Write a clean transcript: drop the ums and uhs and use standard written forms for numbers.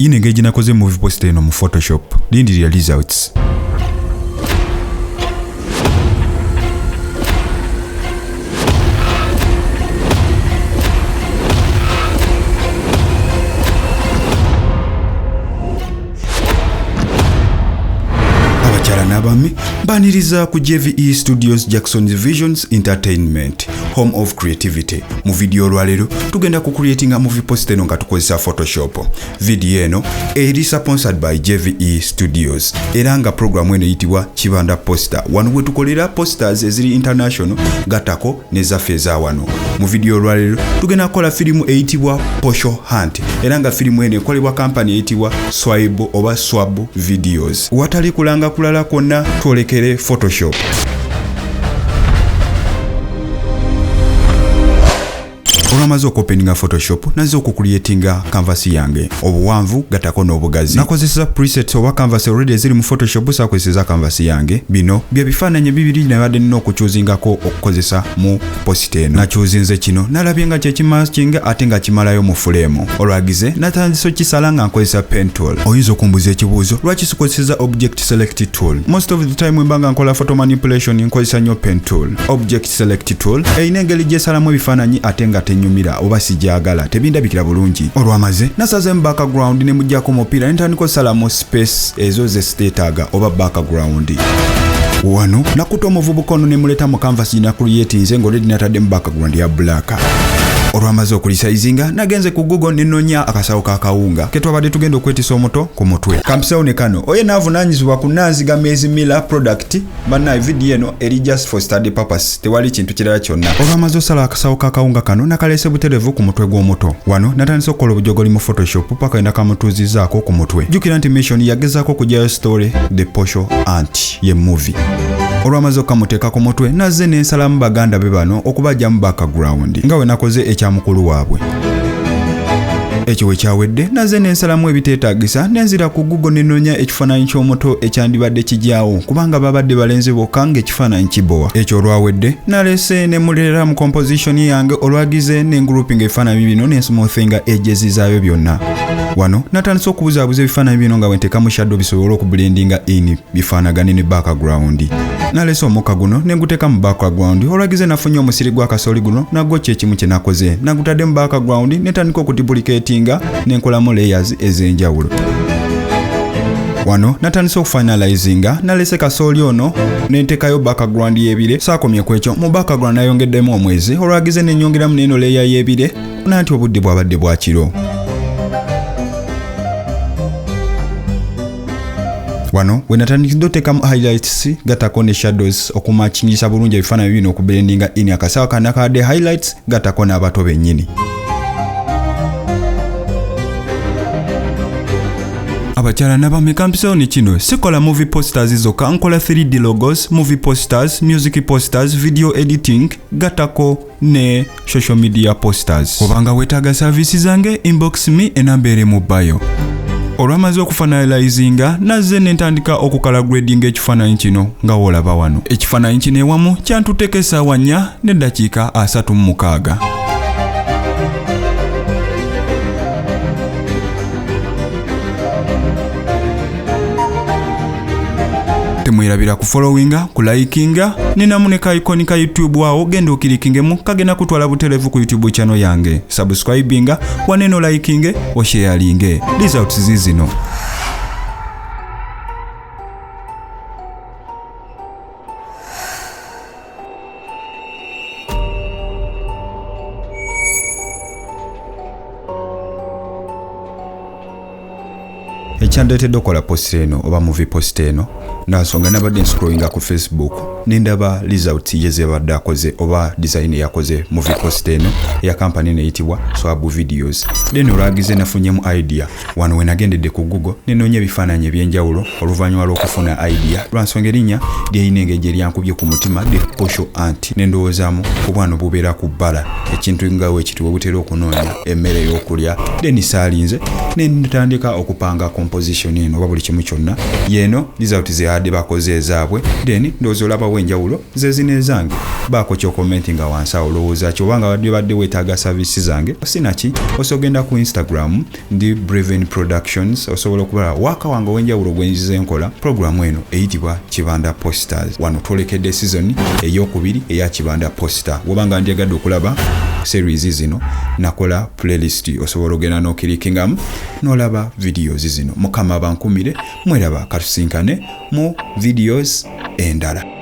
Ine engeri nakoze movie poster eno mu Photoshop. Lindirira results. N'abami baniriza ku JVE Studios Jackson's Visions Entertainment, home of creativity. Mu video olwalero tugenda ku creating a movie poster eno nga tukozesa Photoshop. Video eno eri sponsored by JVE Studios. Era nga program eno yitibwa Kibanda Poster. Wano we tukolera posters eziri international gatako ne zaffe za wano. Mu video olwalero tugenda kola filimu eyitibwa Posho Hunt. Era nga filimu eno ekolebwa company eyitibwa Swibe oba Swab Videos. Watali kulanga kulala konna twolekere Photoshop. Olwamaze okuopeninga Photoshop naze okucreatinga canvas yange obuwanvu gatako n'obugazi. Nakozesa presets oba canvas already eziri mu Photoshop sakozesa canvas yange. Bino bye bifaananyi bibiri nabadde nina okukyuzingako okukozesa mu poster eno. Nakyuzinze kino nalabye nga kyekimaskinga ate nga kimalayo mu frame. Olwagize natandise okisala nga nkozesa pen tool. Oyinza okumbuza ekibuuzo lwaki sikozesa object select tool. Most of the time mbanga nkola photo manipulation nkozesa nnyo pen tool. Object select tool eyina engeri gyesalamu ebifaananyi ate nga nyumira oba sijagala tebindabikira bulungi. Olwamaze nasaze mu background ne mujjako mupiira ntandiko salamu space ezo ze stetaaga oba background. Wano nakuta omuvubuka ono ne muleta mu canvas na creatinze ng'oledi natadde mu background ya black. Olwamaze okulisaizinga nagenze ku Google nenonya akasawo ka kawunga ketwabadde tugenda okwetisa omuto ku mutwe. Kampisawo ne kano oye naavunaanyizibwa ku nanziga Mezi Miller product bannaye video eno eri just for study purpose tewali kintu kirala kyonna. Olwamaze osala akasawo ka kawunga kano nakalese buterevu ku mutwe gw'omuto. Wano natandise okukola obujogoli mu Photoshop paka enda kamutuuzizaako ku mutwe. Jjukira nti mission yagezaako okuggyayo story The Posho Hunt ye movie. Olwamaze okamuteeka ku mutwe nazze n'ensalamu baganda be bano okubajja mu background nga we nakoze ekyamukulu waabwe. Ekyo we kyawedde nazze n'ensalamu ebiteetaagisa nenzira ku Google nenonya ekifaananyi ky'omuto ekyandibadde kijyawo kubanga babadde balenzi bokka ng'ekifaananyi kibowa. Ekyo olwawedde nalese ne mulera mu composition yange olwagize n'engrouping ebifaananyi bino n'ensmoothinga edges zaayo byonna. Wano natandise okubuzaabuza ebifaananyi bino nga wenteeka mu shadow bisobole okublendinga in bifaanagane ne background. Nalese omukka guno ne nguteeka mu background olwagize nafunye omusiri gwa kasooli guno nagwo kyekimu kye nakoze nagutadde mu background netandika okuduplicatinga n'enkolamu layers ez'enjawulo. Wano natandise okufinalizinga nalese kasooli ono n'enteekayo background y'ebire saakomye ku ekyo mu background nayongeddemu omwezi olwagize n'ennyongeramu n'eno layer y'ebire nanti obudde bwabadde bwa kiro. Wano we natandikidde oteekamu highlights gatako ne shadows okumakingisa bulungi ebifaananyi bino okublendinga in akasawa kanakadde highlights gatako n'abato bennyini. Abakyala n'abaami kampisawo ne kino sikola movie posters zokka nkola 3D logos, movie posters, music posters, video editing gatako ne social media posters. Obanga weetaaga services zange inbox me enamba eri mu bio. Olwamaze okufinalizinga nazze n'entandika okukala grading ekifaananyi kino nga wolaba wano. Ekifaananyi kino ewamu kyantuteeka essaawa 4 n'eddakiika 36. Temwerabira ku followinga, ku likinga, ninamu ne ka icon ka YouTube wao genda okirikingemu kagenda kutwala buterevu ku YouTube channel yange. Subscribinga, waneno likinge, osharinge. Results zizino. Ekyandetedde okola poster eno oba movie poster eno nasonga nabadde scrollinga ku Facebook nindaba results yezebadde akoze oba design yakoze movie poster eno ya company neyitibwa Swabu Videos. Then olwagize nafunyemu idea wano we nagendedde ku Google nenoonya ebifaananyi ebyenjawulo oluvannyuma lw'okufuna idea lwansonga erinnya lyeyina engeri lyankubye ku mutima The Posho Hunt nendowoozaamu obwana bubeera ku bbala ekintu nga we kiti we butera okunoonya emmere y'okulya then saalinze ne ntandika okupanga composition eno oba buli kimu kyonna yeno result ze ade bakoze ezaabwe then ndozo olaba wenjawulo ze zinezange baako kyo commenting wansi awo olowooza kyobanga badde weetaaga services zange sinaki osogenda ku Instagram ndi Breven Productions osobola okubala waka wange wenjawulo gwenzize nkola program eno eyitibwa Kibanda Posters wano twolekedde season ey'okubiri eya Kibanda Poster wobanga ndyagadde okulaba series zino nakola playlist osobola ogenda n'okirikingamu n'olaba videos zino mukama bankumire mweraba katusinkane mu videos endala.